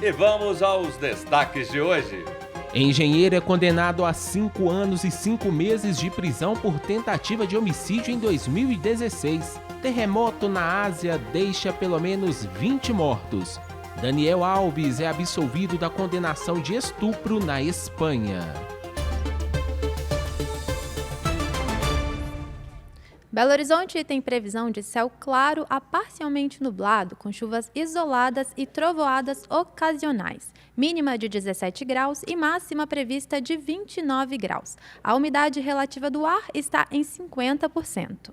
E vamos aos destaques de hoje. Engenheiro é condenado a 5 anos e 5 meses de prisão por tentativa de homicídio em 2016. Terremoto na Ásia deixa pelo menos 20 mortos. Daniel Alves é absolvido da condenação de estupro na Espanha. Belo Horizonte tem previsão de céu claro a parcialmente nublado, com chuvas isoladas e trovoadas ocasionais. Mínima de 17 graus e máxima prevista de 29 graus. A umidade relativa do ar está em 50%.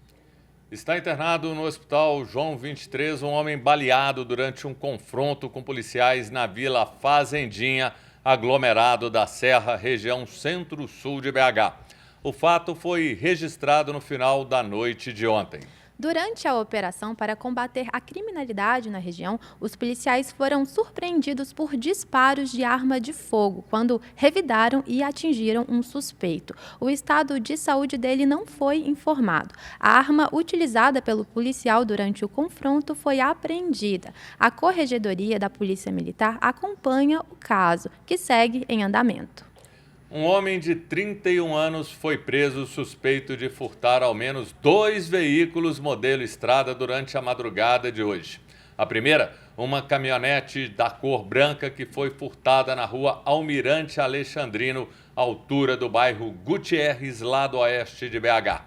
Está internado no Hospital João 23 um homem baleado durante um confronto com policiais na Vila Fazendinha, aglomerado da Serra, região centro-sul de BH. O fato foi registrado no final da noite de ontem. Durante a operação para combater a criminalidade na região, os policiais foram surpreendidos por disparos de arma de fogo, quando revidaram e atingiram um suspeito. O estado de saúde dele não foi informado. A arma utilizada pelo policial durante o confronto foi apreendida. A Corregedoria da Polícia Militar acompanha o caso, que segue em andamento. Um homem de 31 anos foi preso suspeito de furtar ao menos 2 veículos modelo Estrada durante a madrugada de hoje. A primeira, uma caminhonete da cor branca que foi furtada na rua Almirante Alexandrino, altura do bairro Gutierrez, lado oeste de BH.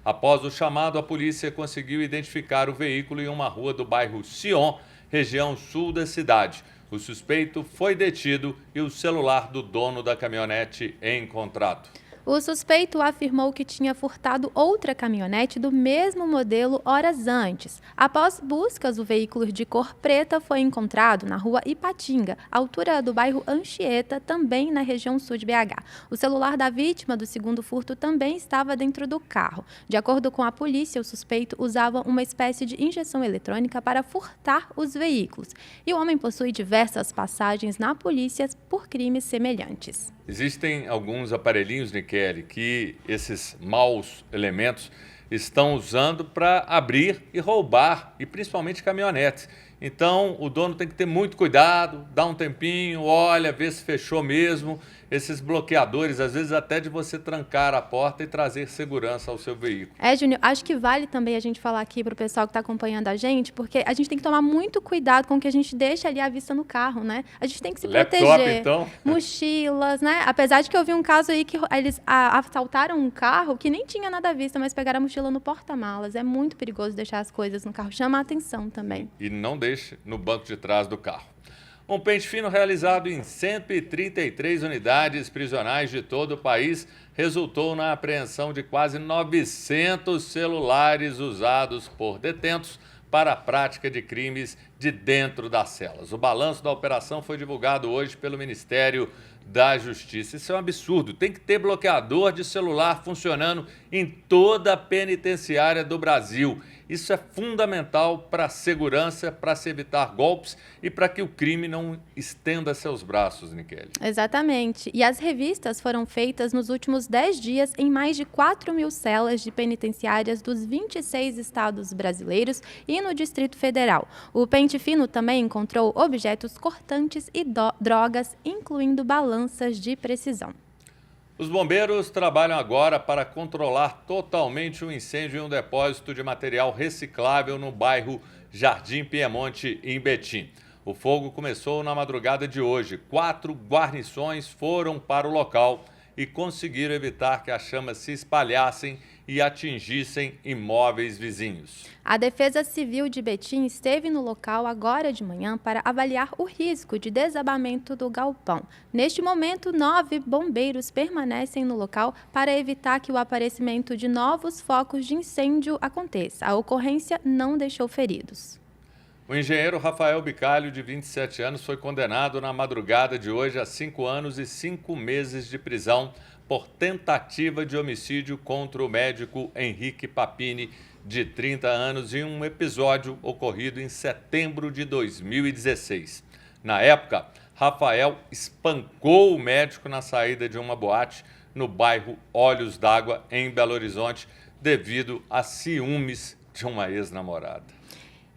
Após o chamado, a polícia conseguiu identificar o veículo em uma rua do bairro Sion, região sul da cidade. O suspeito foi detido e o celular do dono da caminhonete encontrado. O suspeito afirmou que tinha furtado outra caminhonete do mesmo modelo horas antes. Após buscas, o veículo de cor preta foi encontrado na rua Ipatinga, altura do bairro Anchieta, também na região sul de BH. O celular da vítima do segundo furto também estava dentro do carro. De acordo com a polícia, o suspeito usava uma espécie de injeção eletrônica para furtar os veículos. E o homem possui diversas passagens na polícia por crimes semelhantes. Existem alguns aparelhinhos, Nikele, que esses maus elementos estão usando para abrir e roubar, e principalmente caminhonetes. Então, o dono tem que ter muito cuidado, dá um tempinho, olha, vê se fechou mesmo. Esses bloqueadores, às vezes até de você trancar a porta e trazer segurança ao seu veículo. Júnior, acho que vale também a gente falar aqui para o pessoal que está acompanhando a gente, porque a gente tem que tomar muito cuidado com o que a gente deixa ali à vista no carro, né? A gente tem que se proteger. Então. Mochilas, né? Apesar de que eu vi um caso aí que eles assaltaram um carro que nem tinha nada à vista, mas pegaram a mochila no porta-malas. É muito perigoso deixar as coisas no carro. Chama a atenção também. E não deixe no banco de trás do carro. Um pente fino realizado em 133 unidades prisionais de todo o país resultou na apreensão de quase 900 celulares usados por detentos para a prática de crimes de dentro das celas. O balanço da operação foi divulgado hoje pelo Ministério da Justiça. Isso é um absurdo. Tem que ter bloqueador de celular funcionando em toda a penitenciária do Brasil. Isso é fundamental para a segurança, para se evitar golpes e para que o crime não estenda seus braços, Nikele. Exatamente. E as revistas foram feitas nos últimos 10 dias em mais de 4.000 celas de penitenciárias dos 26 estados brasileiros e no Distrito Federal. O pente fino também encontrou objetos cortantes e drogas, incluindo balanças de precisão. Os bombeiros trabalham agora para controlar totalmente o incêndio em um depósito de material reciclável no bairro Jardim Piemonte, em Betim. O fogo começou na madrugada de hoje. 4 guarnições foram para o local e conseguiram evitar que as chamas se espalhassem e atingissem imóveis vizinhos. A Defesa Civil de Betim esteve no local agora de manhã para avaliar o risco de desabamento do galpão. Neste momento, 9 bombeiros permanecem no local para evitar que o aparecimento de novos focos de incêndio aconteça. A ocorrência não deixou feridos. O engenheiro Rafael Bicalho, de 27 anos, foi condenado na madrugada de hoje a 5 anos e 5 meses de prisão por tentativa de homicídio contra o médico Henrique Papini, de 30 anos, em um episódio ocorrido em setembro de 2016. Na época, Rafael espancou o médico na saída de uma boate no bairro Olhos d'Água, em Belo Horizonte, devido a ciúmes de uma ex-namorada.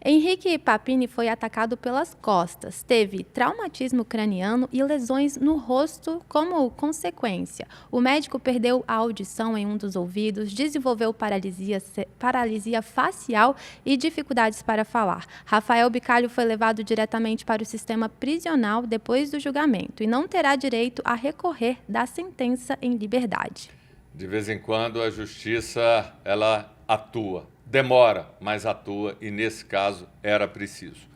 Henrique Papini foi atacado pelas costas, teve traumatismo craniano e lesões no rosto como consequência. O médico perdeu a audição em um dos ouvidos, desenvolveu paralisia facial e dificuldades para falar. Rafael Bicalho foi levado diretamente para o sistema prisional depois do julgamento e não terá direito a recorrer da sentença em liberdade. De vez em quando a justiça ela atua. Demora, mas atua e, nesse caso, era preciso.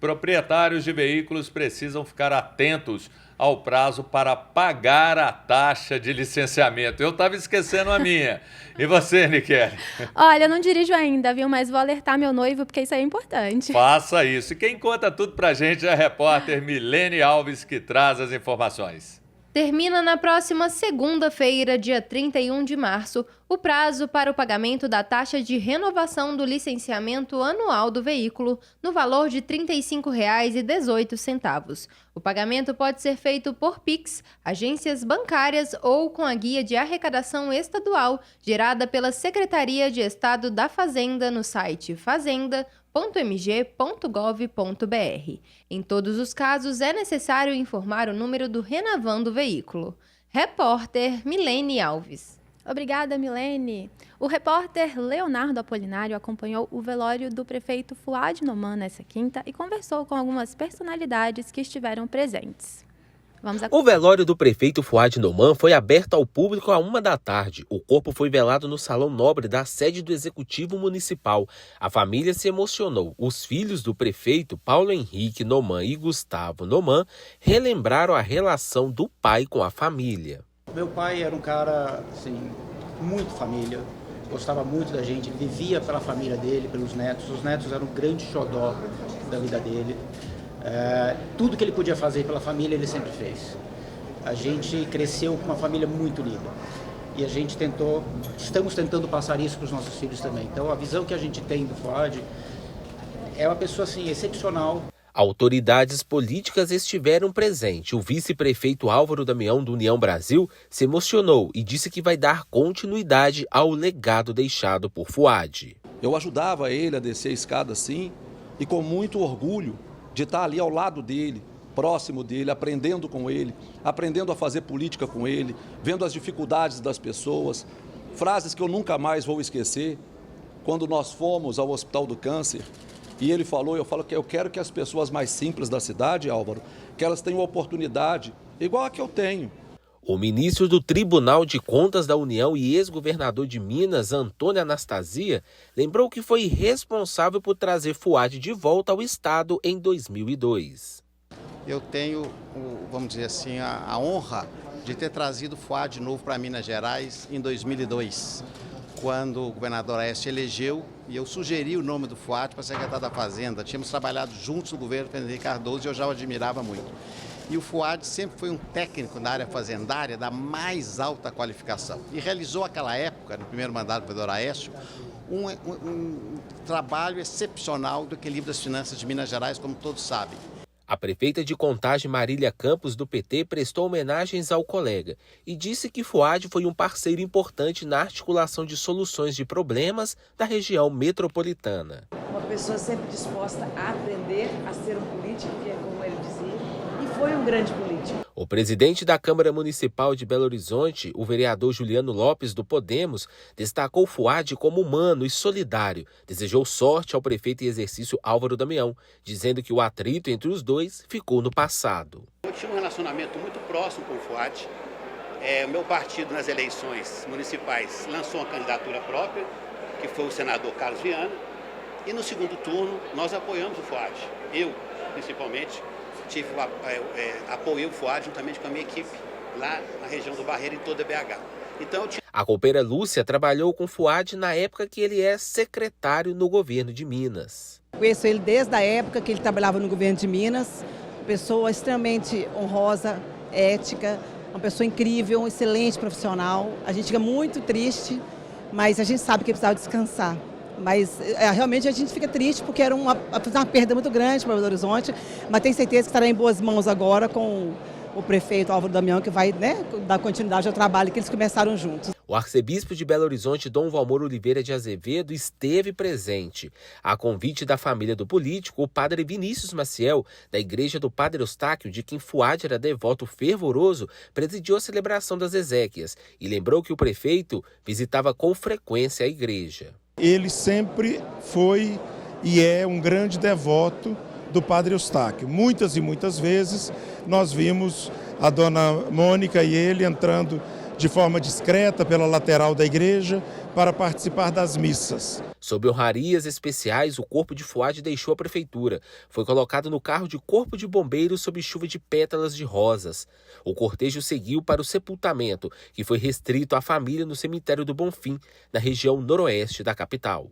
Proprietários de veículos precisam ficar atentos ao prazo para pagar a taxa de licenciamento. Eu estava esquecendo a minha. E você, Niquele? Olha, eu não dirijo ainda, viu? Mas vou alertar meu noivo, porque isso é importante. Faça isso. E quem conta tudo pra gente é a repórter Milene Alves, que traz as informações. Termina na próxima segunda-feira, dia 31 de março, o prazo para o pagamento da taxa de renovação do licenciamento anual do veículo, no valor de R$ 35,18. O pagamento pode ser feito por Pix, agências bancárias ou com a guia de arrecadação estadual, gerada pela Secretaria de Estado da Fazenda no site fazenda.mg.gov.br. Em todos os casos, é necessário informar o número do Renavan do veículo. Repórter Milene Alves. Obrigada, Milene. O repórter Leonardo Apolinário acompanhou o velório do prefeito Fuad Noman nessa quinta e conversou com algumas personalidades que estiveram presentes. O velório do prefeito Fuad Noman foi aberto ao público à 1 da tarde. O corpo foi velado no Salão Nobre da sede do Executivo Municipal. A família se emocionou. Os filhos do prefeito, Paulo Henrique Noman e Gustavo Noman, relembraram a relação do pai com a família. Meu pai era um cara, assim, muito família, gostava muito da gente, vivia pela família dele, pelos netos. Os netos eram um grande xodó da vida dele. Tudo que ele podia fazer pela família, ele sempre fez. A gente cresceu com uma família muito unida. E a gente estamos tentando passar isso para os nossos filhos também. Então, a visão que a gente tem do Fuad é uma pessoa, assim, excepcional. Autoridades políticas estiveram presentes. O vice-prefeito Álvaro Damião, do União Brasil, se emocionou e disse que vai dar continuidade ao legado deixado por Fuad. Eu ajudava ele a descer a escada assim e com muito orgulho de estar ali ao lado dele, próximo dele, aprendendo com ele, aprendendo a fazer política com ele, vendo as dificuldades das pessoas, frases que eu nunca mais vou esquecer. Quando nós fomos ao Hospital do Câncer, e ele falou, eu falo que eu quero que as pessoas mais simples da cidade, Álvaro, que elas tenham oportunidade igual a que eu tenho. O ministro do Tribunal de Contas da União e ex-governador de Minas, Antônio Anastasia, lembrou que foi responsável por trazer Fuad de volta ao Estado em 2002. Eu tenho, vamos dizer assim, a honra de ter trazido Fuad de novo para Minas Gerais em 2002. Quando o governador Aécio elegeu, e eu sugeri o nome do Fuad para secretário da Fazenda. Tínhamos trabalhado juntos no governo Fernando Henrique Cardoso e eu já o admirava muito. E o Fuad sempre foi um técnico na área fazendária da mais alta qualificação. E realizou naquela época, no primeiro mandato do governador Aécio, um trabalho excepcional do equilíbrio das finanças de Minas Gerais, como todos sabem. A prefeita de Contagem, Marília Campos, do PT, prestou homenagens ao colega e disse que Fuad foi um parceiro importante na articulação de soluções de problemas da região metropolitana. Uma pessoa sempre disposta a aprender, a ser um político, que é como ele dizia, e foi um grande político. O presidente da Câmara Municipal de Belo Horizonte, o vereador Juliano Lopes, do Podemos, destacou Fuad como humano e solidário. Desejou sorte ao prefeito em exercício Álvaro Damião, dizendo que o atrito entre os dois ficou no passado. Eu tinha um relacionamento muito próximo com o Fuad. O meu partido, nas eleições municipais, lançou uma candidatura própria, que foi o senador Carlos Viana. E no segundo turno, nós apoiamos o Fuad. Eu, principalmente, apoiei o Fuad juntamente com a minha equipe lá na região do Barreiro e toda a BH. Então, A copeira Lúcia trabalhou com Fuad na época que ele é secretário no governo de Minas. Conheço ele desde a época que ele trabalhava no governo de Minas, pessoa extremamente honrosa, ética, uma pessoa incrível, um excelente profissional. A gente fica muito triste, mas a gente sabe que ele precisava descansar. Mas realmente a gente fica triste porque era uma perda muito grande para Belo Horizonte, mas tenho certeza que estará em boas mãos agora com o prefeito Álvaro Damião, que vai dar continuidade ao trabalho que eles começaram juntos. O arcebispo de Belo Horizonte, Dom Valmor Oliveira de Azevedo, esteve presente. A convite da família do político, o padre Vinícius Maciel, da igreja do Padre Eustáquio, de quem Fuad era devoto fervoroso, presidiu a celebração das exéquias e lembrou que o prefeito visitava com frequência a igreja. Ele sempre foi e é um grande devoto do Padre Eustáquio. Muitas e muitas vezes nós vimos a dona Mônica e ele entrando de forma discreta pela lateral da igreja para participar das missas. Sob honrarias especiais, o corpo de Fuad deixou a prefeitura. Foi colocado no carro de corpo de bombeiros sob chuva de pétalas de rosas. O cortejo seguiu para o sepultamento, que foi restrito à família no cemitério do Bonfim, na região noroeste da capital.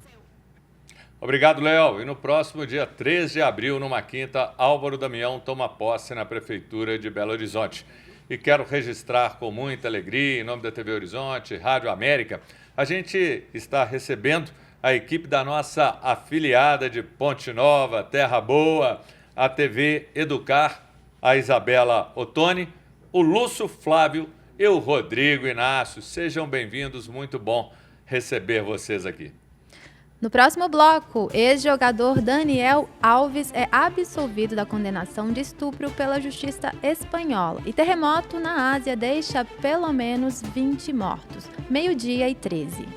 Obrigado, Léo. E no próximo dia 3 de abril, numa quinta, Álvaro Damião toma posse na Prefeitura de Belo Horizonte. E quero registrar com muita alegria, em nome da TV Horizonte, Rádio América, a gente está recebendo a equipe da nossa afiliada de Ponte Nova, Terra Boa, a TV Educar, a Isabela Ottoni, o Lúcio Flávio e o Rodrigo Inácio. Sejam bem-vindos, muito bom receber vocês aqui. No próximo bloco, ex-jogador Daniel Alves é absolvido da condenação de estupro pela justiça espanhola. E terremoto na Ásia deixa pelo menos 20 mortos. 12h13.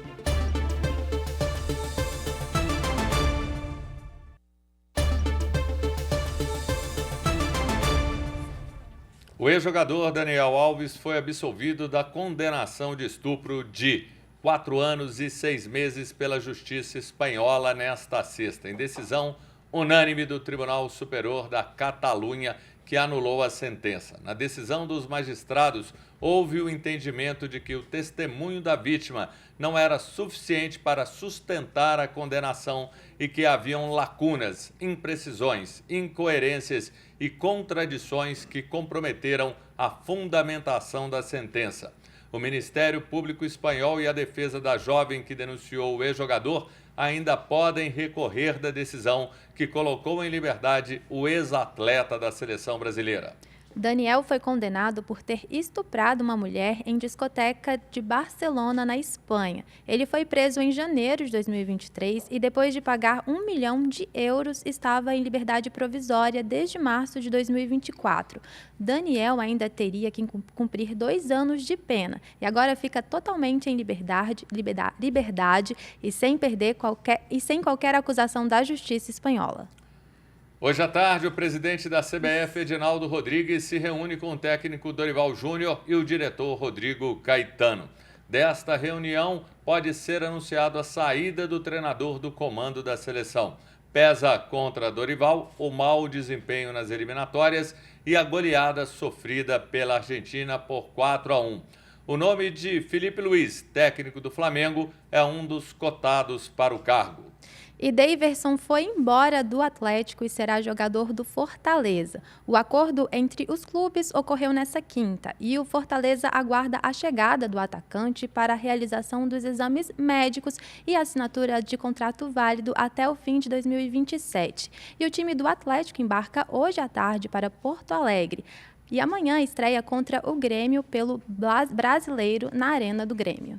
O ex-jogador Daniel Alves foi absolvido da condenação de estupro de 4 anos e 6 meses pela Justiça Espanhola nesta sexta, em decisão unânime do Tribunal Superior da Catalunha, que anulou a sentença. Na decisão dos magistrados, houve o entendimento de que o testemunho da vítima não era suficiente para sustentar a condenação e que haviam lacunas, imprecisões, incoerências e contradições que comprometeram a fundamentação da sentença. O Ministério Público Espanhol e a defesa da jovem que denunciou o ex-jogador ainda podem recorrer da decisão que colocou em liberdade o ex-atleta da seleção brasileira. Daniel foi condenado por ter estuprado uma mulher em discoteca de Barcelona, na Espanha. Ele foi preso em janeiro de 2023 e, depois de pagar 1 milhão de euros, estava em liberdade provisória desde março de 2024. Daniel ainda teria que cumprir 2 anos de pena e agora fica totalmente em liberdade e sem qualquer acusação da justiça espanhola. Hoje à tarde, o presidente da CBF, Edinaldo Rodrigues, se reúne com o técnico Dorival Júnior e o diretor Rodrigo Caetano. Desta reunião, pode ser anunciado a saída do treinador do comando da seleção. Pesa contra Dorival o mau desempenho nas eliminatórias e a goleada sofrida pela Argentina por 4-1. O nome de Felipe Luiz, técnico do Flamengo, é um dos cotados para o cargo. E Daverson foi embora do Atlético e será jogador do Fortaleza. O acordo entre os clubes ocorreu nesta quinta e o Fortaleza aguarda a chegada do atacante para a realização dos exames médicos e assinatura de contrato válido até o fim de 2027. E o time do Atlético embarca hoje à tarde para Porto Alegre. E amanhã estreia contra o Grêmio pelo Brasileiro na Arena do Grêmio.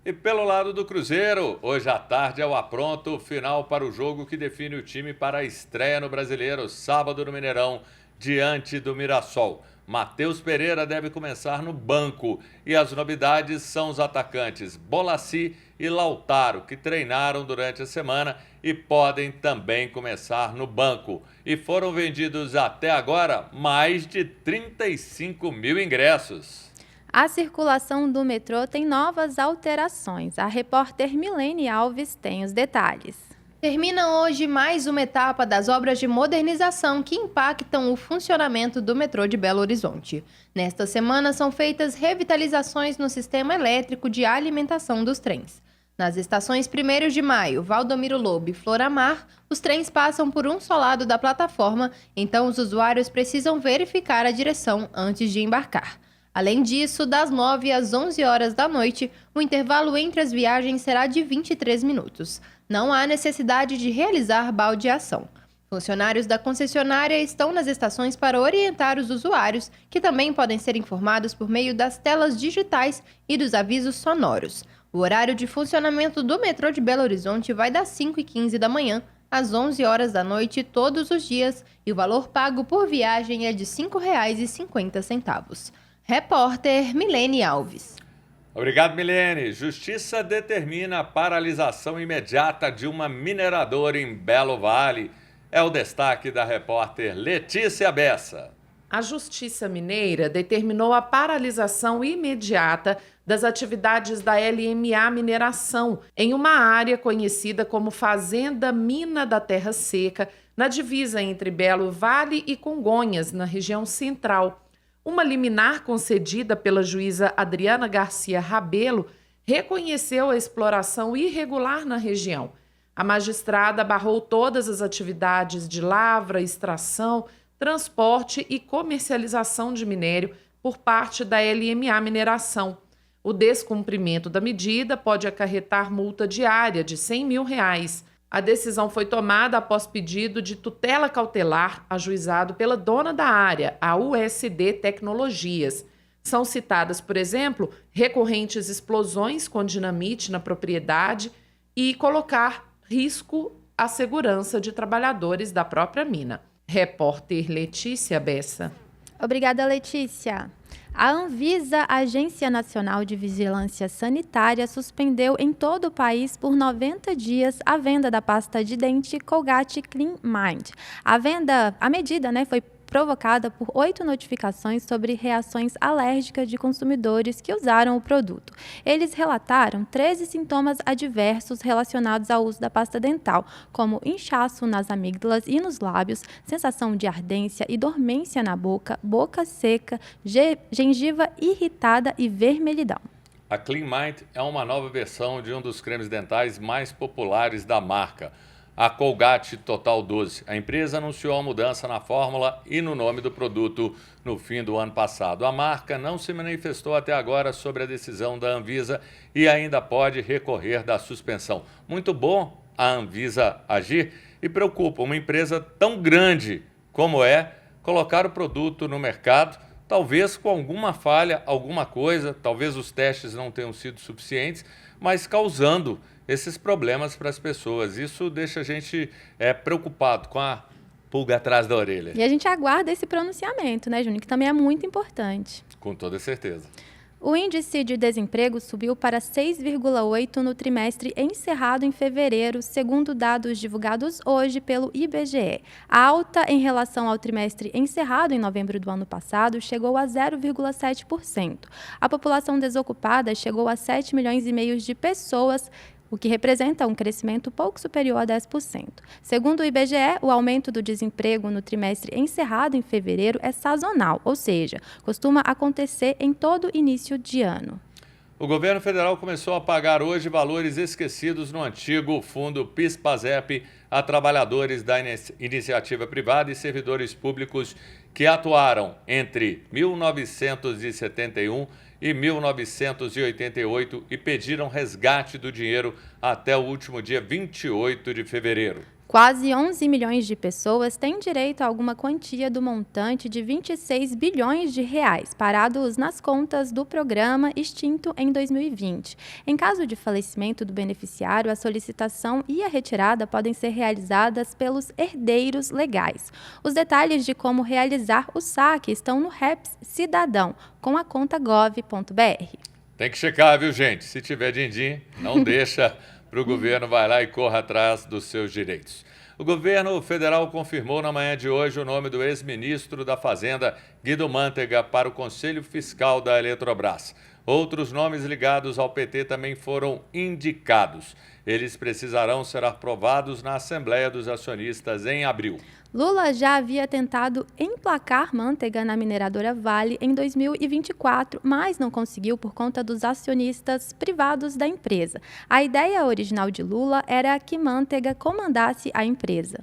E pelo lado do Cruzeiro, hoje à tarde é o apronto final para o jogo que define o time para a estreia no Brasileiro, sábado no Mineirão, diante do Mirassol. Matheus Pereira deve começar no banco e as novidades são os atacantes Bolassi e Lautaro, que treinaram durante a semana e podem também começar no banco. E foram vendidos até agora mais de 35 mil ingressos. A circulação do metrô tem novas alterações. A repórter Milene Alves tem os detalhes. Termina hoje mais uma etapa das obras de modernização que impactam o funcionamento do metrô de Belo Horizonte. Nesta semana são feitas revitalizações no sistema elétrico de alimentação dos trens. Nas estações 1º de Maio, Valdomiro Lobo e Floramar, os trens passam por um só lado da plataforma, então os usuários precisam verificar a direção antes de embarcar. Além disso, das 9 às 11 horas da noite, o intervalo entre as viagens será de 23 minutos. Não há necessidade de realizar baldeação. Funcionários da concessionária estão nas estações para orientar os usuários, que também podem ser informados por meio das telas digitais e dos avisos sonoros. O horário de funcionamento do metrô de Belo Horizonte vai das 5h15 da manhã às 11 horas da noite todos os dias e o valor pago por viagem é de R$ 5,50. Repórter Milene Alves. Obrigado, Milene. Justiça determina a paralisação imediata de uma mineradora em Belo Vale. É o destaque da repórter Letícia Bessa. A Justiça Mineira determinou a paralisação imediata das atividades da LMA Mineração em uma área conhecida como Fazenda Mina da Terra Seca, na divisa entre Belo Vale e Congonhas, na região central. Uma liminar concedida pela juíza Adriana Garcia Rabelo reconheceu a exploração irregular na região. A magistrada barrou todas as atividades de lavra, extração, transporte e comercialização de minério por parte da LMA Mineração. O descumprimento da medida pode acarretar multa diária de R$ 100 mil. A decisão foi tomada após pedido de tutela cautelar ajuizado pela dona da área, a USD Tecnologias. São citadas, por exemplo, recorrentes explosões com dinamite na propriedade e colocar risco à segurança de trabalhadores da própria mina. Repórter Letícia Bessa. Obrigada, Letícia. A Anvisa, Agência Nacional de Vigilância Sanitária, suspendeu em todo o país por 90 dias a venda da pasta de dente Colgate Clean Mind. A medida, foi provocada por 8 notificações sobre reações alérgicas de consumidores que usaram o produto. Eles relataram 13 sintomas adversos relacionados ao uso da pasta dental, como inchaço nas amígdalas e nos lábios, sensação de ardência e dormência na boca, boca seca, gengiva irritada e vermelhidão. A Clean Mind é uma nova versão de um dos cremes dentais mais populares da marca, a Colgate Total 12. A empresa anunciou a mudança na fórmula e no nome do produto no fim do ano passado. A marca não se manifestou até agora sobre a decisão da Anvisa e ainda pode recorrer da suspensão. Muito bom a Anvisa agir e preocupa uma empresa tão grande como colocar o produto no mercado, talvez com alguma falha, alguma coisa, talvez os testes não tenham sido suficientes, mas causando esses problemas para as pessoas. Isso deixa a gente preocupado, com a pulga atrás da orelha. E a gente aguarda esse pronunciamento, Júnior, que também é muito importante. Com toda certeza. O índice de desemprego subiu para 6,8 no trimestre encerrado em fevereiro, segundo dados divulgados hoje pelo IBGE. A alta em relação ao trimestre encerrado em novembro do ano passado chegou a 0,7%. A população desocupada chegou a 7,5 milhões de pessoas, o que representa um crescimento pouco superior a 10%. Segundo o IBGE, o aumento do desemprego no trimestre encerrado em fevereiro é sazonal, ou seja, costuma acontecer em todo início de ano. O governo federal começou a pagar hoje valores esquecidos no antigo fundo PIS/PASEP a trabalhadores da iniciativa privada e servidores públicos que atuaram entre 1971 e 1988 e pediram resgate do dinheiro até o último dia 28 de fevereiro. Quase 11 milhões de pessoas têm direito a alguma quantia do montante de 26 bilhões de reais, parados nas contas do programa extinto em 2020. Em caso de falecimento do beneficiário, a solicitação e a retirada podem ser realizadas pelos herdeiros legais. Os detalhes de como realizar o saque estão no REPS Cidadão, com a conta gov.br. Tem que checar, viu, gente? Se tiver din-din, não deixa para o governo, vai lá e corra atrás dos seus direitos. O governo federal confirmou na manhã de hoje o nome do ex-ministro da Fazenda, Guido Mantega, para o Conselho Fiscal da Eletrobras. Outros nomes ligados ao PT também foram indicados. Eles precisarão ser aprovados na Assembleia dos Acionistas em abril. Lula já havia tentado emplacar Mantega na mineradora Vale em 2024, mas não conseguiu por conta dos acionistas privados da empresa. A ideia original de Lula era que Mantega comandasse a empresa.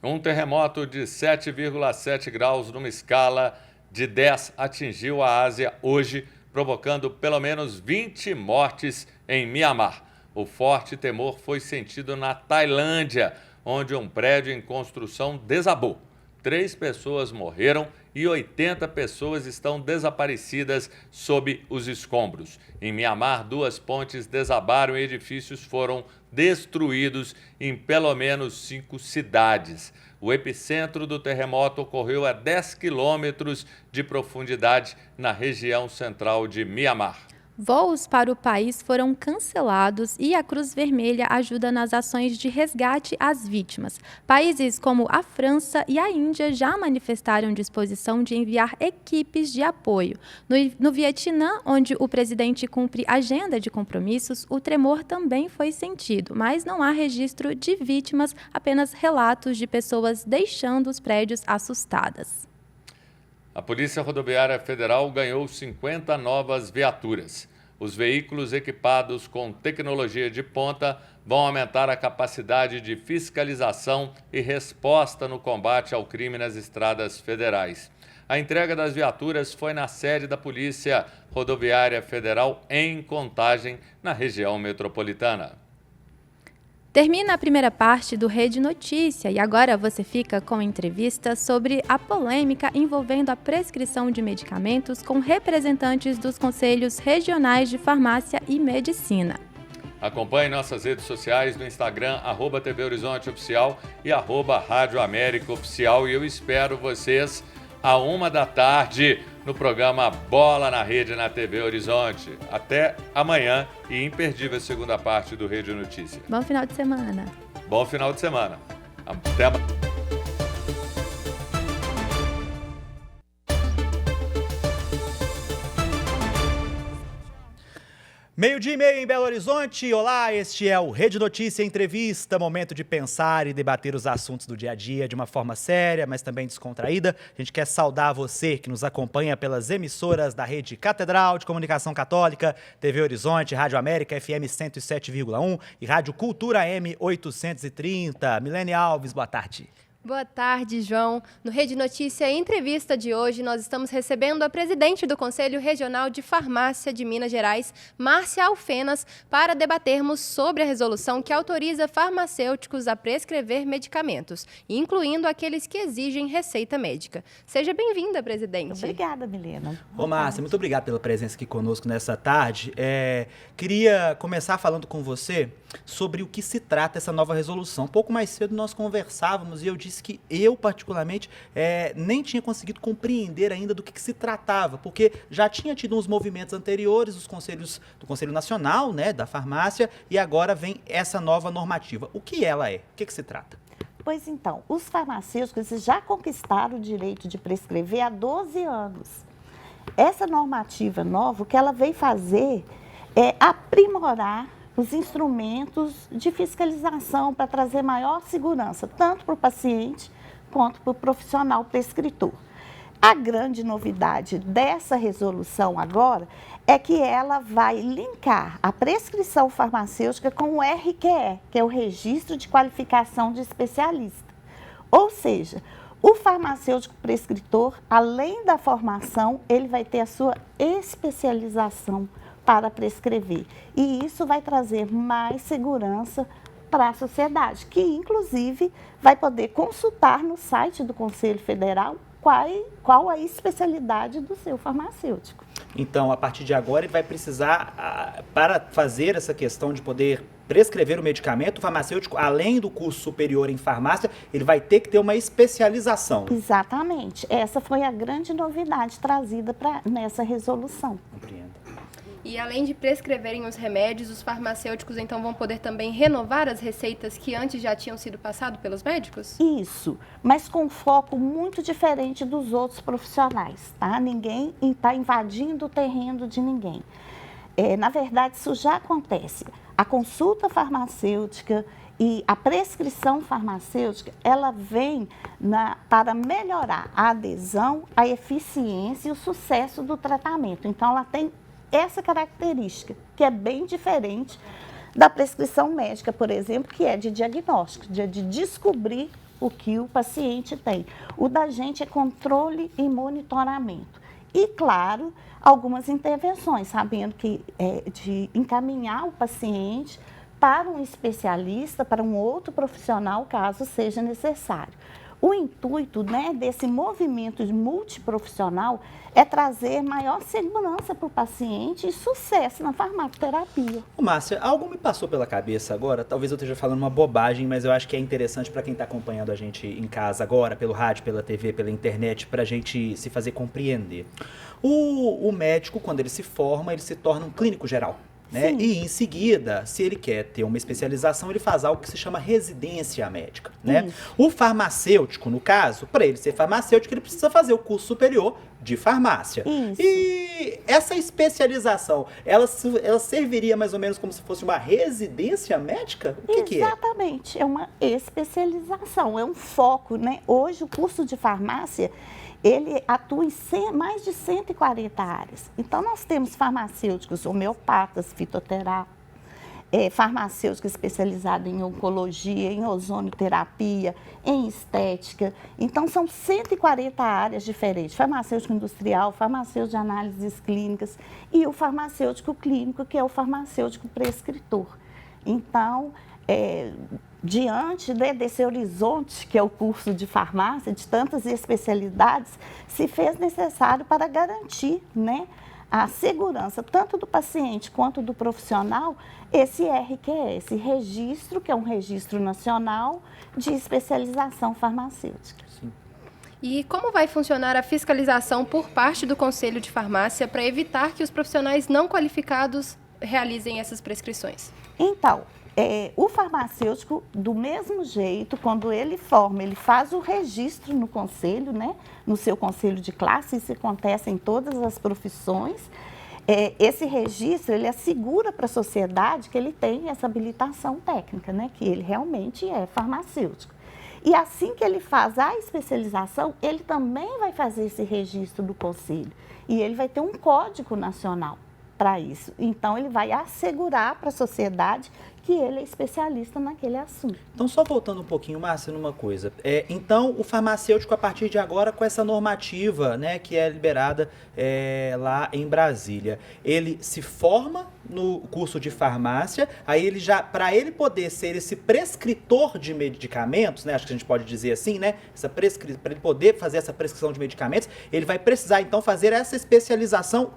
Um terremoto de 7,7 graus numa escala de 10 atingiu a Ásia hoje, provocando pelo menos 20 mortes em Mianmar. O forte temor foi sentido na Tailândia, onde um prédio em construção desabou. 3 pessoas morreram e 80 pessoas estão desaparecidas sob os escombros. Em Mianmar, 2 pontes desabaram e edifícios foram destruídos em pelo menos 5 cidades. O epicentro do terremoto ocorreu a 10 quilômetros de profundidade na região central de Mianmar. Voos para o país foram cancelados e a Cruz Vermelha ajuda nas ações de resgate às vítimas. Países como a França e a Índia já manifestaram disposição de enviar equipes de apoio. No Vietnã, onde o presidente cumpre agenda de compromissos, o tremor também foi sentido, mas não há registro de vítimas, apenas relatos de pessoas deixando os prédios assustadas. A Polícia Rodoviária Federal ganhou 50 novas viaturas. Os veículos equipados com tecnologia de ponta vão aumentar a capacidade de fiscalização e resposta no combate ao crime nas estradas federais. A entrega das viaturas foi na sede da Polícia Rodoviária Federal em Contagem, na região metropolitana. Termina a primeira parte do Rede Notícia e agora você fica com entrevista sobre a polêmica envolvendo a prescrição de medicamentos com representantes dos Conselhos Regionais de Farmácia e Medicina. Acompanhe nossas redes sociais no Instagram, @TV Horizonte Oficial e @Rádio América Oficial. E eu espero vocês à 1 da tarde no programa Bola na Rede na TV Horizonte. Até amanhã e imperdível a segunda parte do Rede Notícia. Bom final de semana. Bom final de semana. Até amanhã. Meio-dia e meio em Belo Horizonte. Olá, este é o Rede Notícia Entrevista, momento de pensar e debater os assuntos do dia a dia de uma forma séria, mas também descontraída. A gente quer saudar você que nos acompanha pelas emissoras da Rede Catedral de Comunicação Católica, TV Horizonte, Rádio América FM 107,1 e Rádio Cultura M 830. Milene Alves, boa tarde. Boa tarde, João. No Rede Notícia Entrevista de hoje, nós estamos recebendo a presidente do Conselho Regional de Farmácia de Minas Gerais, Márcia Alfenas, para debatermos sobre a resolução que autoriza farmacêuticos a prescrever medicamentos, incluindo aqueles que exigem receita médica. Seja bem-vinda, presidente. Obrigada, Milena. Ô, Márcia, muito obrigado pela presença aqui conosco nessa tarde. Queria começar falando com você sobre o que se trata essa nova resolução. Um pouco mais cedo nós conversávamos e eu disse que eu, particularmente, nem tinha conseguido compreender ainda do que se tratava, porque já tinha tido uns movimentos anteriores dos conselhos, do Conselho Nacional, né, da Farmácia, e agora vem essa nova normativa. O que ela é? O que se trata? Pois então, os farmacêuticos já conquistaram o direito de prescrever há 12 anos. Essa normativa nova, o que ela veio fazer é aprimorar os instrumentos de fiscalização para trazer maior segurança, tanto para o paciente quanto para o profissional prescritor. A grande novidade dessa resolução agora é que ela vai linkar a prescrição farmacêutica com o RQE, que é o Registro de Qualificação de Especialista. Ou seja, o farmacêutico prescritor, além da formação, ele vai ter a sua especialização para prescrever. E isso vai trazer mais segurança para a sociedade, que inclusive vai poder consultar no site do Conselho Federal qual a especialidade do seu farmacêutico. Então, a partir de agora, ele vai precisar, para fazer essa questão de poder prescrever o medicamento, o farmacêutico, além do curso superior em farmácia, ele vai ter que ter uma especialização. Exatamente. Essa foi a grande novidade trazida nessa resolução. Compreendo. E além de prescreverem os remédios, os farmacêuticos então vão poder também renovar as receitas que antes já tinham sido passadas pelos médicos? Isso, mas com um foco muito diferente dos outros profissionais, tá? Ninguém está invadindo o terreno de ninguém. Na verdade, isso já acontece. A consulta farmacêutica e a prescrição farmacêutica, ela vem para melhorar a adesão, a eficiência e o sucesso do tratamento. Então, ela tem essa característica, que é bem diferente da prescrição médica, por exemplo, que é de diagnóstico, de descobrir o que o paciente tem. O da gente é controle e monitoramento. E, claro, algumas intervenções, sabendo que de encaminhar o paciente para um especialista, para um outro profissional, caso seja necessário. O intuito, né, desse movimento multiprofissional é trazer maior segurança para o paciente e sucesso na farmacoterapia. Márcia, algo me passou pela cabeça agora, talvez eu esteja falando uma bobagem, mas eu acho que é interessante para quem está acompanhando a gente em casa agora, pelo rádio, pela TV, pela internet, para a gente se fazer compreender. O médico, quando ele se forma, ele se torna um clínico geral. Né? E em seguida, se ele quer ter uma especialização, ele faz algo que se chama residência médica. Né? O farmacêutico, no caso, para ele ser farmacêutico, ele precisa fazer o curso superior de farmácia. Isso. E essa especialização, ela serviria mais ou menos como se fosse uma residência médica? O que é? Exatamente, é uma especialização, é um foco. Né? Hoje, o curso de farmácia, ele atua em mais de 140 áreas. Então, nós temos farmacêuticos, homeopatas, fitoterápicos, farmacêutico especializado em oncologia, em ozonioterapia, em estética. Então, são 140 áreas diferentes. Farmacêutico industrial, farmacêutico de análises clínicas e o farmacêutico clínico, que é o farmacêutico prescritor. Então, diante desse horizonte, que é o curso de farmácia, de tantas especialidades, se fez necessário para garantir, né, a segurança tanto do paciente quanto do profissional, esse RQE, esse registro, que é um registro nacional de especialização farmacêutica. Sim. E como vai funcionar a fiscalização por parte do Conselho de Farmácia para evitar que os profissionais não qualificados realizem essas prescrições? Então, o farmacêutico, do mesmo jeito, quando ele forma, ele faz o registro no conselho, né? No seu conselho de classe, isso acontece em todas as profissões. Esse registro, ele assegura para a sociedade que ele tem essa habilitação técnica, né? Que ele realmente é farmacêutico. E assim que ele faz a especialização, ele também vai fazer esse registro do conselho. E ele vai ter um código nacional para isso. Então, ele vai assegurar para a sociedade que ele é especialista naquele assunto. Então, só voltando um pouquinho, Márcia, numa coisa. Então, o farmacêutico, a partir de agora, com essa normativa, né, que é liberada lá em Brasília, ele se forma no curso de farmácia, aí ele já, para ele poder ser esse prescritor de medicamentos, né, acho que a gente pode dizer assim, né, para ele poder fazer essa prescrição de medicamentos, ele vai precisar, então, fazer essa especialização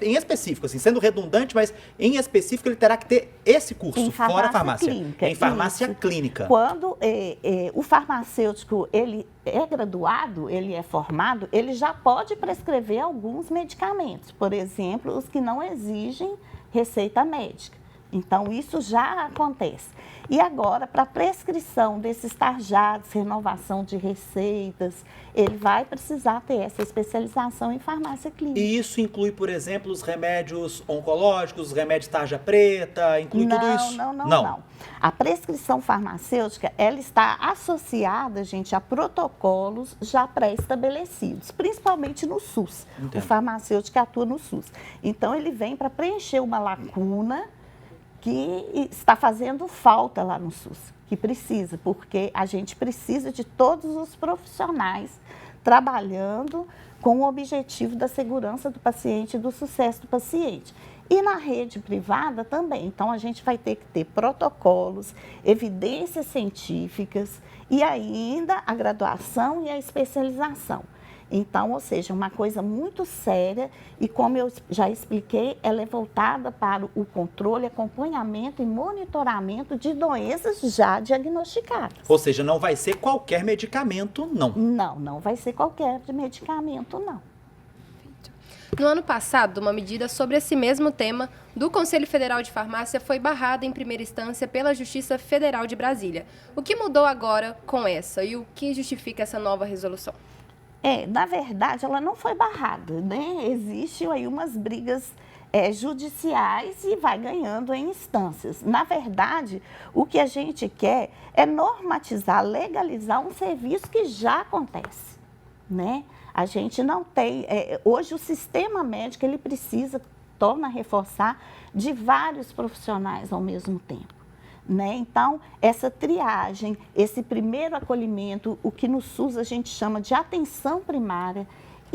em específico, assim, sendo redundante, mas em específico ele terá que ter esse curso, fora a farmácia. Clínica, em farmácia isso. clínica. Quando o farmacêutico ele é graduado, ele é formado, ele já pode prescrever alguns medicamentos, por exemplo, os que não exigem receita médica. Então, isso já acontece. E agora, para prescrição desses tarjados, renovação de receitas, ele vai precisar ter essa especialização em farmácia clínica. E isso inclui, por exemplo, os remédios oncológicos, os remédios tarja preta, inclui tudo isso? Não. A prescrição farmacêutica, ela está associada, gente, a protocolos já pré-estabelecidos, principalmente no SUS. Entendo. O farmacêutico atua no SUS. Então, ele vem para preencher uma lacuna que está fazendo falta lá no SUS, que precisa, porque a gente precisa de todos os profissionais trabalhando com o objetivo da segurança do paciente e do sucesso do paciente. E na rede privada também. Então, a gente vai ter que ter protocolos, evidências científicas e ainda a graduação e a especialização. Então, ou seja, uma coisa muito séria e, como eu já expliquei, ela é voltada para o controle, acompanhamento e monitoramento de doenças já diagnosticadas. Ou seja, não vai ser qualquer medicamento, não. Não vai ser qualquer medicamento, não. No ano passado, uma medida sobre esse mesmo tema do Conselho Federal de Farmácia foi barrada em primeira instância pela Justiça Federal de Brasília. O que mudou agora com essa e o que justifica essa nova resolução? Na verdade, ela não foi barrada, né? Existem aí umas brigas judiciais e vai ganhando em instâncias. Na verdade, o que a gente quer é normatizar, legalizar um serviço que já acontece, né? A gente não tem... hoje, o sistema médico, ele precisa, torna a reforçar, de vários profissionais ao mesmo tempo. Né? Então, essa triagem, esse primeiro acolhimento, o que no SUS a gente chama de atenção primária,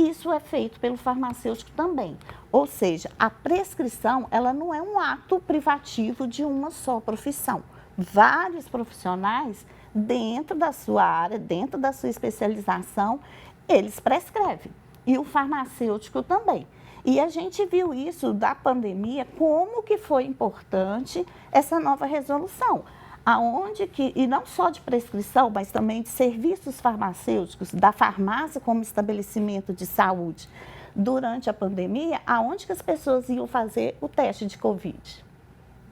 isso é feito pelo farmacêutico também. Ou seja, a prescrição, ela não é um ato privativo de uma só profissão. Vários profissionais, dentro da sua área, dentro da sua especialização, eles prescrevem. E o farmacêutico também. E a gente viu isso da pandemia, como que foi importante essa nova resolução. Aonde que, e não só de prescrição, mas também de serviços farmacêuticos, da farmácia como estabelecimento de saúde. Durante a pandemia, aonde que as pessoas iam fazer o teste de Covid?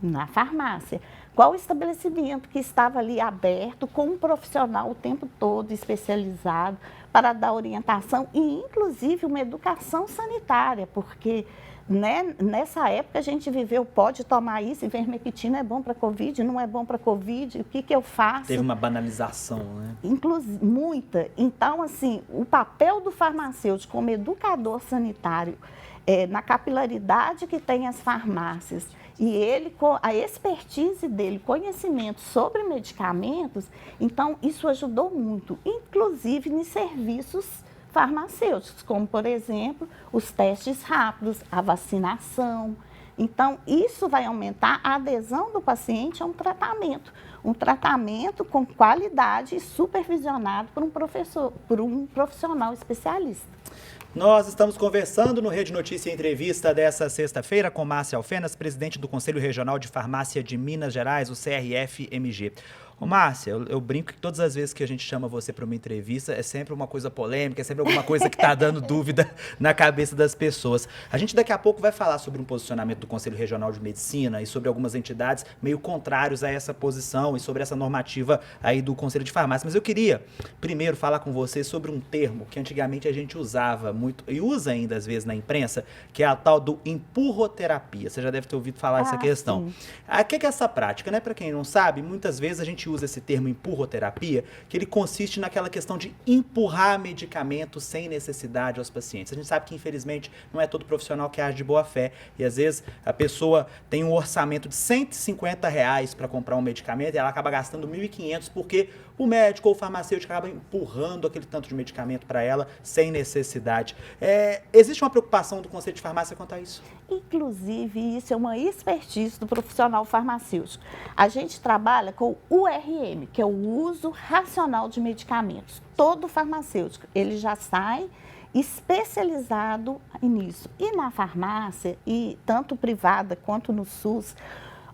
Na farmácia. Qual estabelecimento que estava ali aberto com um profissional o tempo todo especializado para dar orientação e, inclusive, uma educação sanitária, porque né, nessa época a gente viveu, pode tomar isso, ivermectina é bom para Covid, não é bom para Covid, o que eu faço? Teve uma banalização, né? Inclusive, muita. Então, assim, o papel do farmacêutico como educador sanitário, na capilaridade que tem as farmácias, e ele, com a expertise dele, conhecimento sobre medicamentos, então isso ajudou muito, inclusive em serviços farmacêuticos, como, por exemplo, os testes rápidos, a vacinação. Então, isso vai aumentar a adesão do paciente a um tratamento com qualidade e supervisionado por um profissional especialista. Nós estamos conversando no Rede Notícia Entrevista dessa sexta-feira com Márcia Alfenas, presidente do Conselho Regional de Farmácia de Minas Gerais, o CRF-MG. Ô, Márcia, eu brinco que todas as vezes que a gente chama você para uma entrevista é sempre uma coisa polêmica, é sempre alguma coisa que está dando dúvida na cabeça das pessoas. A gente daqui a pouco vai falar sobre um posicionamento do Conselho Regional de Medicina e sobre algumas entidades meio contrários a essa posição e sobre essa normativa aí do Conselho de Farmácia. Mas eu queria primeiro falar com você sobre um termo que antigamente a gente usava muito e usa ainda às vezes na imprensa, que é a tal do empurroterapia. Você já deve ter ouvido falar dessa questão. O que é essa prática, né? Para quem não sabe, muitas vezes a gente usa esse termo empurroterapia, que ele consiste naquela questão de empurrar medicamentos sem necessidade aos pacientes. A gente sabe que, infelizmente, não é todo profissional que age de boa fé e, às vezes, a pessoa tem um orçamento de R$150 para comprar um medicamento e ela acaba gastando R$1.500 porque o médico ou o farmacêutico acaba empurrando aquele tanto de medicamento para ela sem necessidade. Existe uma preocupação do Conselho de Farmácia quanto a isso? Inclusive, isso é uma expertise do profissional farmacêutico. A gente trabalha com o URM, que é o uso racional de medicamentos. Todo farmacêutico, ele já sai especializado nisso. E na farmácia, e tanto privada quanto no SUS,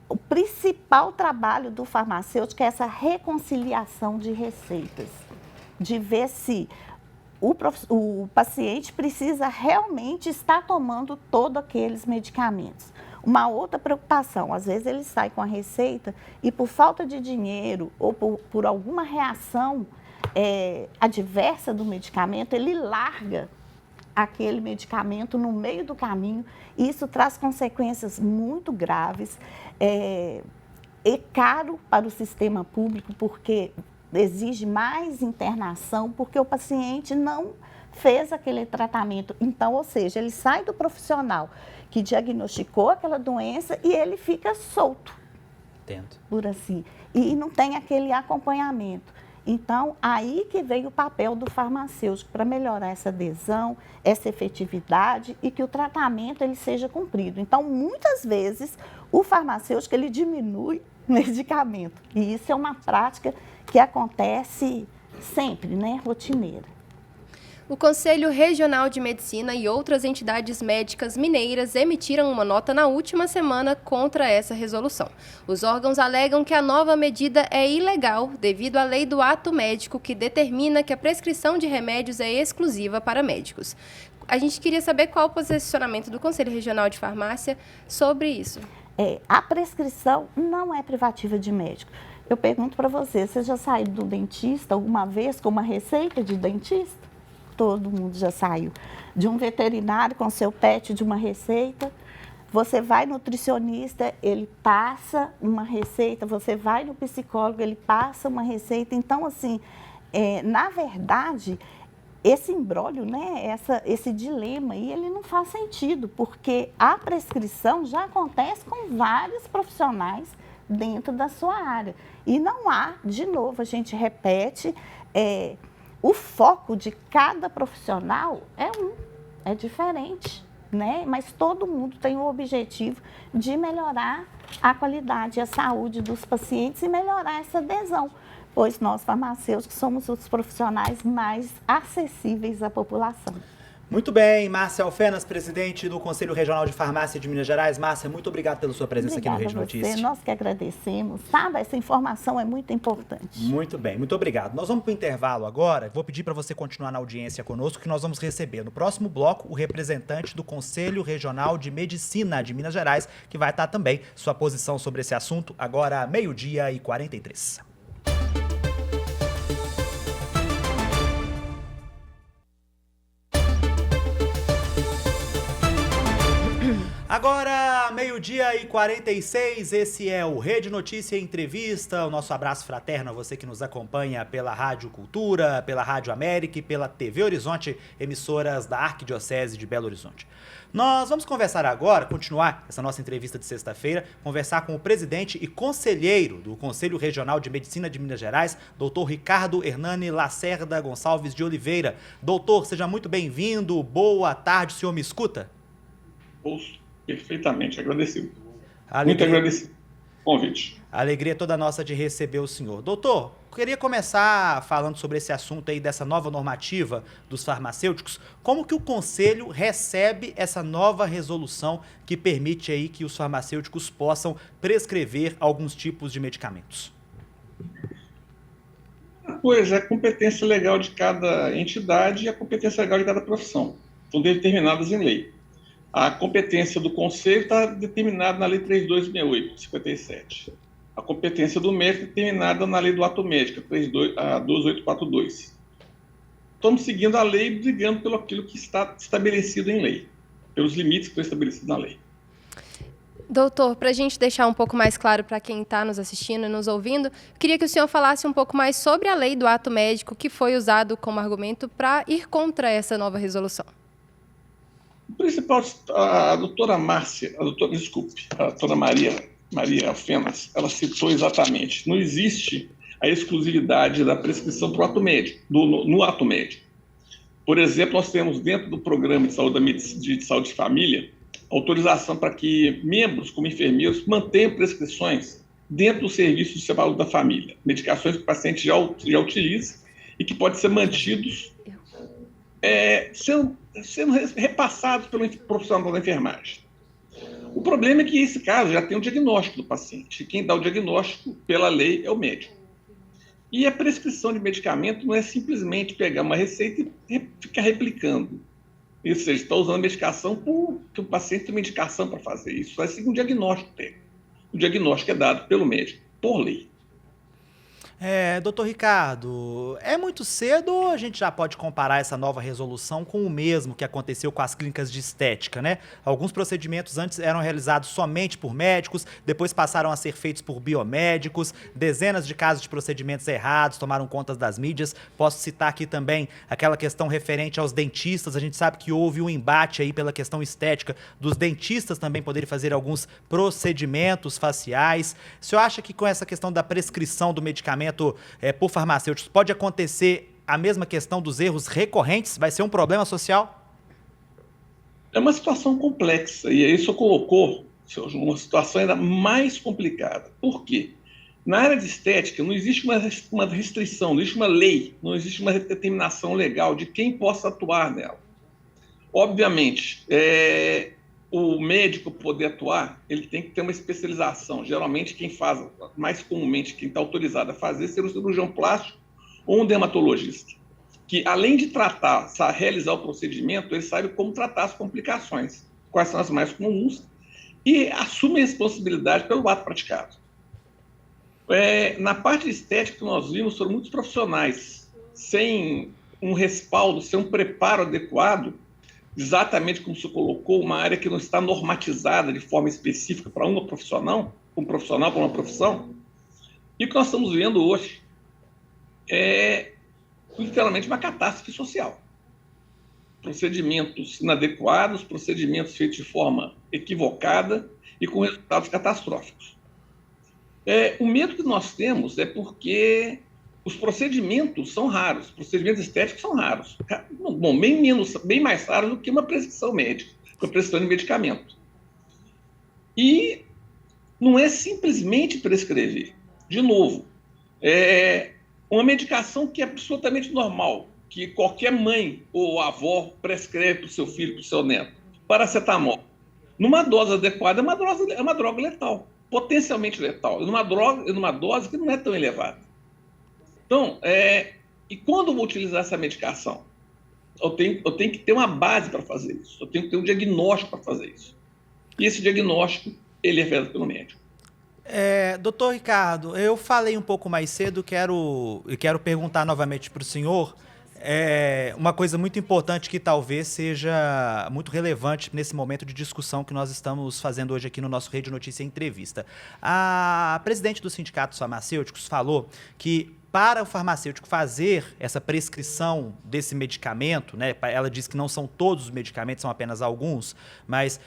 o principal trabalho do farmacêutico é essa reconciliação de receitas, de ver se o paciente precisa realmente estar tomando todos aqueles medicamentos. Uma outra preocupação, às vezes ele sai com a receita e por falta de dinheiro ou por alguma reação adversa do medicamento, ele larga aquele medicamento no meio do caminho e isso traz consequências muito graves. É caro para o sistema público porque exige mais internação, porque o paciente não fez aquele tratamento. Então, ou seja, ele sai do profissional que diagnosticou aquela doença e ele fica solto. Entendo. Por assim. E não tem aquele acompanhamento. Então, aí que veio o papel do farmacêutico para melhorar essa adesão, essa efetividade e que o tratamento ele seja cumprido. Então, muitas vezes, o farmacêutico ele diminui o medicamento. E isso é uma prática que acontece sempre, né, rotineira. O Conselho Regional de Medicina e outras entidades médicas mineiras emitiram uma nota na última semana contra essa resolução. Os órgãos alegam que a nova medida é ilegal devido à lei do ato médico que determina que a prescrição de remédios é exclusiva para médicos. A gente queria saber qual o posicionamento do Conselho Regional de Farmácia sobre isso. A prescrição não é privativa de médico. Eu pergunto para você já saiu do dentista alguma vez com uma receita de dentista? Todo mundo já saiu. De um veterinário com seu pet de uma receita. Você vai no nutricionista, ele passa uma receita. Você vai no psicólogo, ele passa uma receita. Então, assim, na verdade, esse imbróglio, né, esse dilema aí, ele não faz sentido, porque a prescrição já acontece com vários profissionais dentro da sua área. E não há, de novo, a gente repete, o foco de cada profissional é diferente, né? Mas todo mundo tem o objetivo de melhorar a qualidade e a saúde dos pacientes e melhorar essa adesão, pois nós, farmacêuticos, somos os profissionais mais acessíveis à população. Muito bem, Márcia Alfenas, presidente do Conselho Regional de Farmácia de Minas Gerais. Márcia, muito obrigado pela sua presença aqui no Rede Notícias. Nós que agradecemos, sabe? Essa informação é muito importante. Muito bem, muito obrigado. Nós vamos para o intervalo agora. Vou pedir para você continuar na audiência conosco, que nós vamos receber no próximo bloco o representante do Conselho Regional de Medicina de Minas Gerais, que vai estar também sua posição sobre esse assunto, agora 12h43. Agora, 12h46, esse é o Rede Notícia Entrevista. O nosso abraço fraterno a você que nos acompanha pela Rádio Cultura, pela Rádio América e pela TV Horizonte, emissoras da Arquidiocese de Belo Horizonte. Nós vamos conversar agora, continuar essa nossa entrevista de sexta-feira, conversar com o presidente e conselheiro do Conselho Regional de Medicina de Minas Gerais, doutor Ricardo Hernani Lacerda Gonçalves de Oliveira. Doutor, seja muito bem-vindo, boa tarde, o senhor me escuta? Ouço perfeitamente, agradecido. Alegria. Muito agradecido pelo convite. A alegria toda nossa de receber o senhor. Doutor, queria começar falando sobre esse assunto aí dessa nova normativa dos farmacêuticos. Como que o Conselho recebe essa nova resolução que permite aí que os farmacêuticos possam prescrever alguns tipos de medicamentos? Pois é, a competência legal de cada entidade e a competência legal de cada profissão. São determinadas em lei. A competência do Conselho está determinada na Lei 3268, 57. A competência do médico é determinada na Lei do Ato Médico, 12842. Estamos seguindo a lei, brigando pelo aquilo que está estabelecido em lei, pelos limites que estão estabelecidos na lei. Doutor, para a gente deixar um pouco mais claro para quem está nos assistindo e nos ouvindo, queria que o senhor falasse um pouco mais sobre a lei do ato médico que foi usado como argumento para ir contra essa nova resolução. O principal, a doutora Maria Alfenas, ela citou exatamente, não existe a exclusividade da prescrição para o ato médico, no ato médico. Por exemplo, nós temos dentro do programa de saúde de família, autorização para que membros, como enfermeiros, mantenham prescrições dentro do serviço de saúde da família, medicações que o paciente já utiliza e que podem ser mantidos sendo repassados pelo profissional da enfermagem. O problema é que, nesse caso, já tem o diagnóstico do paciente. Quem dá o diagnóstico, pela lei, é o médico. E a prescrição de medicamento não é simplesmente pegar uma receita e ficar replicando. Ou seja, está usando a medicação porque o paciente tem medicação para fazer isso. Vai seguir um diagnóstico técnico. O diagnóstico é dado pelo médico, por lei. Doutor Ricardo, é muito cedo ou a gente já pode comparar essa nova resolução com o mesmo que aconteceu com as clínicas de estética, né? Alguns procedimentos antes eram realizados somente por médicos, depois passaram a ser feitos por biomédicos, dezenas de casos de procedimentos errados tomaram conta das mídias. Posso citar aqui também aquela questão referente aos dentistas. A gente sabe que houve um embate aí pela questão estética dos dentistas também poderem fazer alguns procedimentos faciais. O senhor acha que com essa questão da prescrição do medicamento por farmacêuticos, pode acontecer a mesma questão dos erros recorrentes? Vai ser um problema social? É uma situação complexa e isso colocou uma situação ainda mais complicada. Por quê? Na área de estética não existe uma restrição, não existe uma lei, não existe uma determinação legal de quem possa atuar nela. Obviamente, o médico poder atuar, ele tem que ter uma especialização. Geralmente, quem faz, mais comumente, quem está autorizado a fazer, seria um cirurgião plástico ou um dermatologista, que além de realizar o procedimento, ele sabe como tratar as complicações, quais são as mais comuns, e assume a responsabilidade pelo ato praticado. Na parte estética que nós vimos, foram muitos profissionais sem um respaldo, sem um preparo adequado, exatamente como você colocou, uma área que não está normatizada de forma específica para um profissional para uma profissão. E o que nós estamos vendo hoje é literalmente uma catástrofe social. Procedimentos inadequados, procedimentos feitos de forma equivocada e com resultados catastróficos. O medo que nós temos é porque os procedimentos são raros, os procedimentos estéticos são raros. Bom, bem mais raros do que uma prescrição médica, uma prescrição de medicamento. E não é simplesmente prescrever. De novo, é uma medicação que é absolutamente normal, que qualquer mãe ou avó prescreve para o seu filho, para o seu neto. Paracetamol. Numa dose adequada, é uma droga letal, potencialmente letal. Numa dose que não é tão elevada. Então, e quando eu vou utilizar essa medicação? Eu tenho que ter uma base para fazer isso. Eu tenho que ter um diagnóstico para fazer isso. E esse diagnóstico, ele é feito pelo médico. Doutor Ricardo, eu falei um pouco mais cedo, quero perguntar novamente para o senhor uma coisa muito importante que talvez seja muito relevante nesse momento de discussão que nós estamos fazendo hoje aqui no nosso Rede Notícia Entrevista. A presidente dos sindicatos farmacêuticos falou que para o farmacêutico fazer essa prescrição desse medicamento, né, ela diz que não são todos os medicamentos, são apenas alguns, mas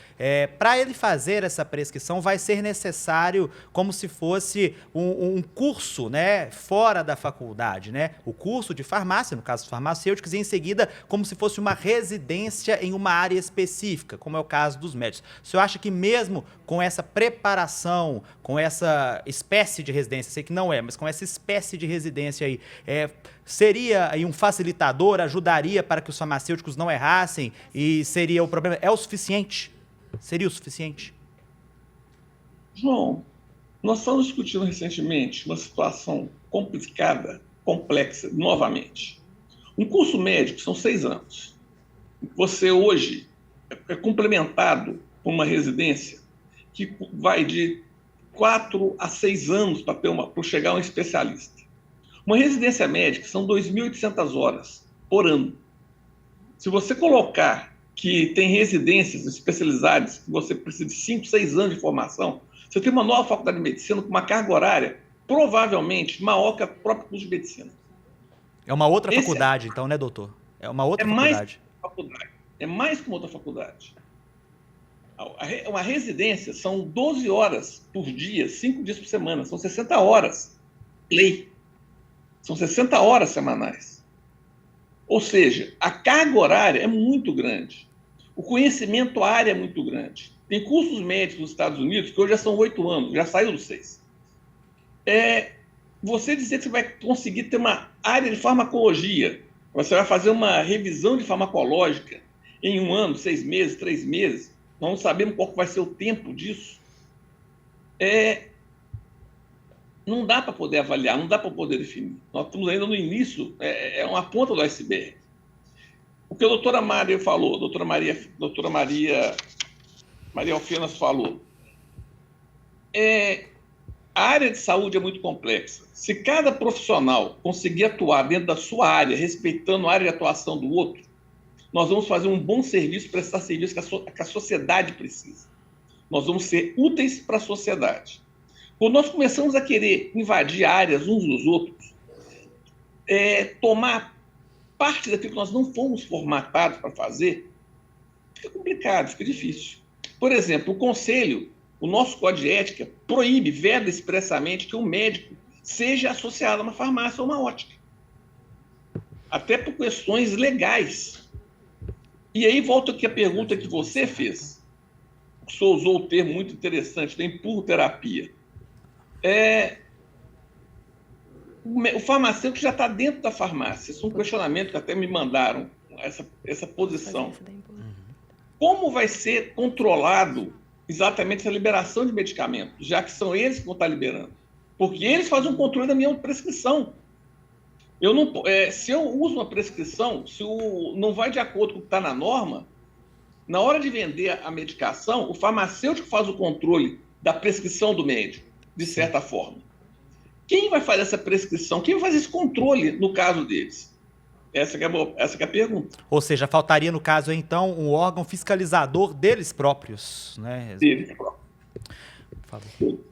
para ele fazer essa prescrição vai ser necessário como se fosse um curso, né, fora da faculdade, né, o curso de farmácia, no caso dos farmacêuticos, e em seguida como se fosse uma residência em uma área específica, como é o caso dos médicos. O senhor acha que mesmo com essa preparação, com essa espécie de residência, sei que não é, mas com essa espécie de residência aí, seria aí um facilitador, ajudaria para que os farmacêuticos não errassem e seria o problema? É o suficiente? Seria o suficiente? João, nós estamos discutindo recentemente uma situação complicada, complexa, novamente. Um curso médico são 6 anos. Você hoje é complementado por uma residência que vai de 4 a 6 anos para chegar a um especialista. Uma residência médica são 2.800 horas por ano. Se você colocar que tem residências especializadas, que você precisa de 5, 6 anos de formação, você tem uma nova faculdade de medicina com uma carga horária provavelmente maior que o próprio curso de medicina. É uma outra faculdade, então, né, doutor? É uma outra faculdade. É mais que uma outra faculdade. Uma residência são 12 horas por dia, 5 dias por semana, são 60 horas. Lei. São 60 horas semanais. Ou seja, a carga horária é muito grande. O conhecimento área é muito grande. Tem cursos médicos nos Estados Unidos que hoje já são 8 anos, já saiu dos 6. Você dizer que você vai conseguir ter uma área de farmacologia, você vai fazer uma revisão de farmacológica em 1 ano, 6 meses, 3 meses, nós não sabemos qual vai ser o tempo disso. Não dá para poder avaliar, não dá para poder definir. Nós estamos ainda no início, é uma ponta do iceberg. O que a doutora Maria falou, doutora Maria Alfenas falou, a área de saúde é muito complexa. Se cada profissional conseguir atuar dentro da sua área, respeitando a área de atuação do outro, nós vamos fazer um bom serviço, prestar serviço que a sociedade precisa. Nós vamos ser úteis para a sociedade. Quando nós começamos a querer invadir áreas uns dos outros, tomar parte daquilo que nós não fomos formatados para fazer, fica complicado, fica difícil. Por exemplo, o Conselho, o nosso Código de Ética, proíbe, veda expressamente que um médico seja associado a uma farmácia ou uma ótica. Até por questões legais. E aí volta aqui a pergunta que você fez. O senhor usou o termo muito interessante, da empurroterapia. O farmacêutico já está dentro da farmácia. Isso é um questionamento que até me mandaram, essa posição. Como vai ser controlado exatamente essa liberação de medicamentos, já que são eles que vão estar liberando? Porque eles fazem um controle da minha prescrição. Se eu uso uma prescrição, se não vai de acordo com o que está na norma, na hora de vender a medicação, o farmacêutico faz o controle da prescrição do médico, de certa forma. Quem vai fazer essa prescrição? Quem vai fazer esse controle no caso deles? Essa que é a pergunta. Ou seja, faltaria, no caso, então, um órgão fiscalizador deles próprios, né? Deles próprios.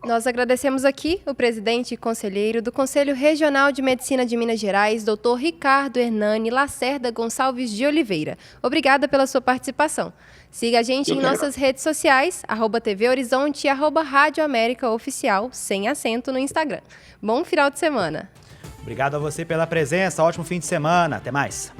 Nós agradecemos aqui o presidente e conselheiro do Conselho Regional de Medicina de Minas Gerais, Dr. Ricardo Hernani Lacerda Gonçalves de Oliveira. Obrigada pela sua participação. Siga a gente em nossas redes sociais, @TV Horizonte e @Rádio América Oficial, sem acento no Instagram. Bom final de semana. Obrigado a você pela presença, ótimo fim de semana, até mais.